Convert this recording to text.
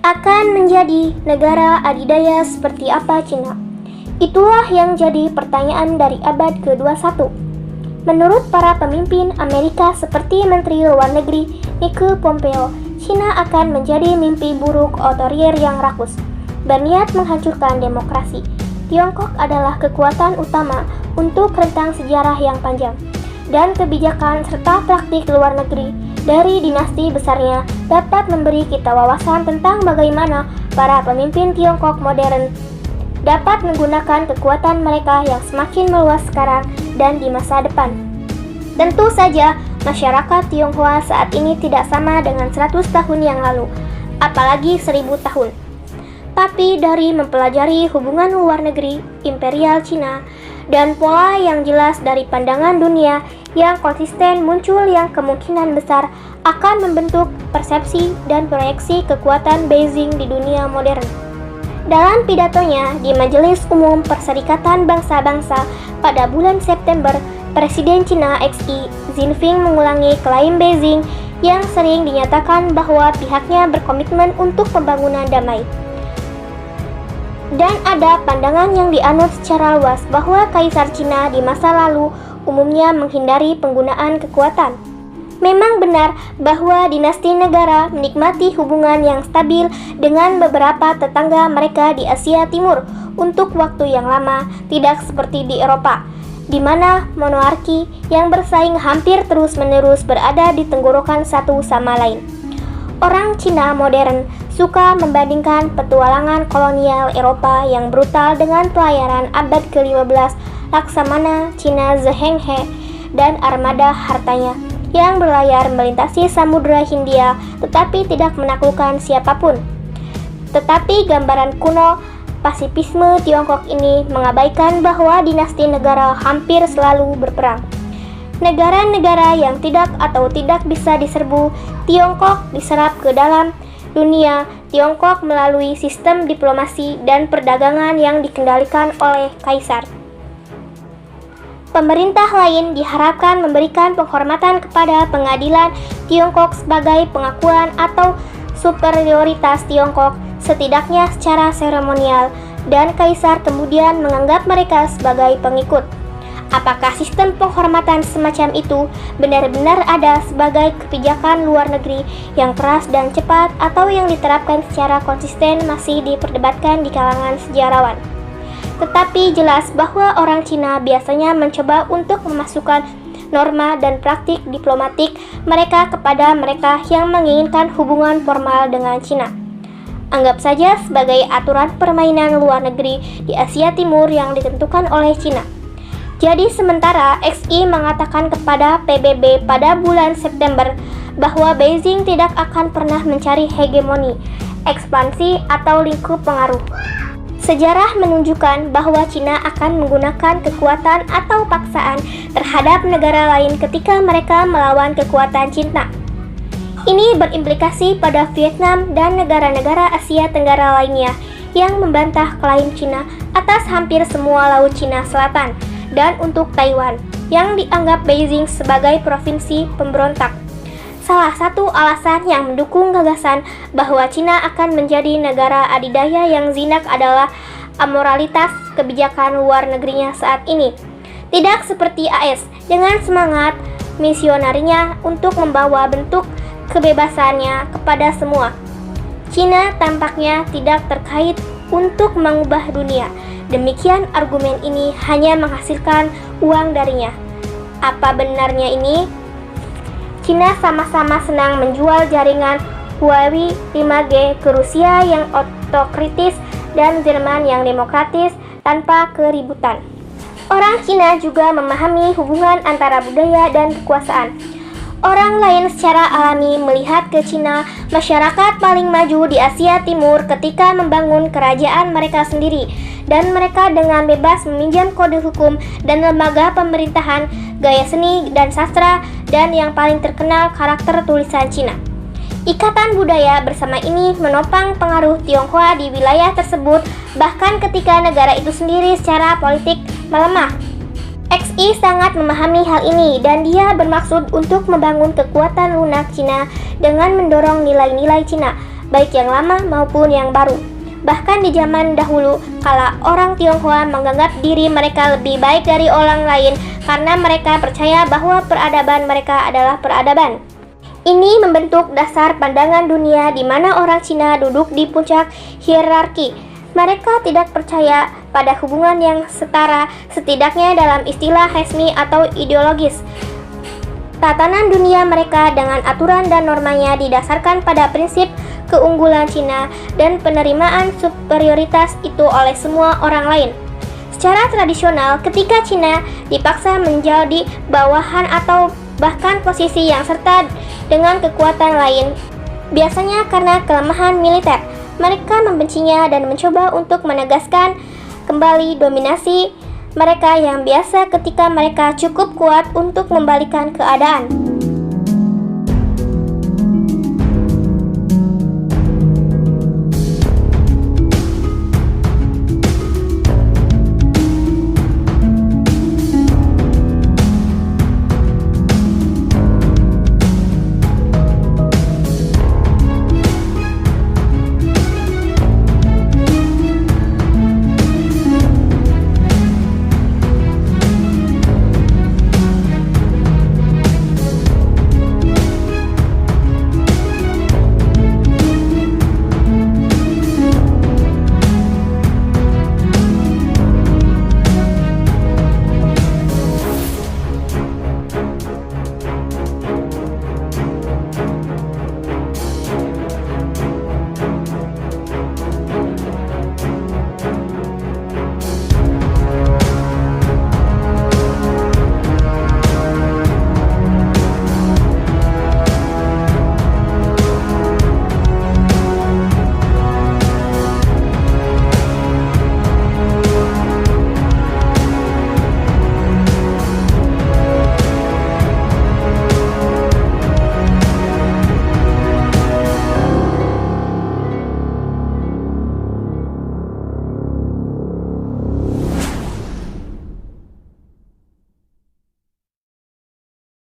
akan menjadi negara adidaya seperti apa Cina? Itulah yang jadi pertanyaan dari abad ke-21. Menurut para pemimpin Amerika seperti Menteri Luar Negeri Mike Pompeo, Cina akan menjadi mimpi buruk otoriter yang rakus, berniat menghancurkan demokrasi. Tiongkok adalah kekuatan utama untuk rentang sejarah yang panjang, dan kebijakan serta praktik luar negeri dari dinasti besarnya dapat memberi kita wawasan tentang bagaimana para pemimpin Tiongkok modern dapat menggunakan kekuatan mereka yang semakin meluas sekarang dan di masa depan. Tentu saja, masyarakat Tionghoa saat ini tidak sama dengan 100 tahun yang lalu, apalagi 1000 tahun. Tapi dari mempelajari hubungan luar negeri imperial Cina dan pola yang jelas dari pandangan dunia yang konsisten muncul yang kemungkinan besar akan membentuk persepsi dan proyeksi kekuatan Beijing di dunia modern. Dalam pidatonya di Majelis Umum Perserikatan Bangsa-Bangsa pada bulan September, Presiden Cina Xi Jinping mengulangi klaim Beijing yang sering dinyatakan bahwa pihaknya berkomitmen untuk pembangunan damai. Dan ada pandangan yang dianut secara luas bahwa Kaisar Cina di masa lalu umumnya menghindari penggunaan kekuatan. Memang benar bahwa dinasti negara menikmati hubungan yang stabil dengan beberapa tetangga mereka di Asia Timur untuk waktu yang lama, tidak seperti di Eropa, di mana monarki yang bersaing hampir terus-menerus berada di tenggorokan satu sama lain. Orang Cina modern suka membandingkan petualangan kolonial Eropa yang brutal dengan pelayaran abad ke-15 Laksamana Cina Zheng He dan armada hartanya yang berlayar melintasi Samudra Hindia tetapi tidak menaklukkan siapapun. Tetapi gambaran kuno pasifisme Tiongkok ini mengabaikan bahwa dinasti negara hampir selalu berperang. Negara-negara yang tidak bisa diserbu, Tiongkok diserap ke dalam dunia. Tiongkok melalui sistem diplomasi dan perdagangan yang dikendalikan oleh kaisar. Pemerintah lain diharapkan memberikan penghormatan kepada pengadilan Tiongkok sebagai pengakuan atau superioritas Tiongkok, setidaknya secara seremonial, dan kaisar kemudian menganggap mereka sebagai pengikut. Apakah sistem penghormatan semacam itu benar-benar ada sebagai kebijakan luar negeri yang keras dan cepat atau yang diterapkan secara konsisten masih diperdebatkan di kalangan sejarawan. Tetapi jelas bahwa orang Cina biasanya mencoba untuk memasukkan norma dan praktik diplomatik mereka kepada mereka yang menginginkan hubungan formal dengan Cina. Anggap saja sebagai aturan permainan luar negeri di Asia Timur yang ditentukan oleh Cina. Jadi sementara Xi mengatakan kepada PBB pada bulan September bahwa Beijing tidak akan pernah mencari hegemoni, ekspansi, atau lingkup pengaruh. Sejarah menunjukkan bahwa Cina akan menggunakan kekuatan atau paksaan terhadap negara lain ketika mereka melawan kekuatan Cina. Ini berimplikasi pada Vietnam dan negara-negara Asia Tenggara lainnya yang membantah klaim Cina atas hampir semua Laut Cina Selatan, dan untuk Taiwan yang dianggap Beijing sebagai provinsi pemberontak. Salah satu alasan yang mendukung gagasan bahwa Cina akan menjadi negara adidaya yang jinak adalah amoralitas kebijakan luar negerinya saat ini. Tidak seperti AS dengan semangat misionarinya untuk membawa bentuk kebebasannya kepada semua. Cina tampaknya tidak terkait untuk mengubah dunia. Demikian argumen ini hanya menghasilkan uang darinya. Apa benarnya ini? Cina sama-sama senang menjual jaringan Huawei 5G ke Rusia yang otokritis dan Jerman yang demokratis tanpa keributan. Orang Cina juga memahami hubungan antara budaya dan kekuasaan. Orang lain secara alami melihat ke Cina, masyarakat paling maju di Asia Timur ketika membangun kerajaan mereka sendiri, dan mereka dengan bebas meminjam kode hukum dan lembaga pemerintahan, gaya seni dan sastra, dan yang paling terkenal karakter tulisan Cina. Ikatan budaya bersama ini menopang pengaruh Tionghoa di wilayah tersebut, bahkan ketika negara itu sendiri secara politik melemah. Xi sangat memahami hal ini dan dia bermaksud untuk membangun kekuatan lunak Cina dengan mendorong nilai-nilai Cina, baik yang lama maupun yang baru. Bahkan di zaman dahulu, kala orang Tionghoa menganggap diri mereka lebih baik dari orang lain karena mereka percaya bahwa peradaban mereka adalah peradaban. Ini membentuk dasar pandangan dunia di mana orang Cina duduk di puncak hierarki. Mereka tidak percaya pada hubungan yang setara, setidaknya dalam istilah resmi atau ideologis. Tatanan dunia mereka dengan aturan dan normanya didasarkan pada prinsip keunggulan Cina dan penerimaan superioritas itu oleh semua orang lain. Secara tradisional, ketika Cina dipaksa menjadi bawahan atau bahkan posisi yang serta dengan kekuatan lain, biasanya karena kelemahan militer, mereka membencinya dan mencoba untuk menegaskan kembali dominasi mereka yang biasa ketika mereka cukup kuat untuk membalikan keadaan.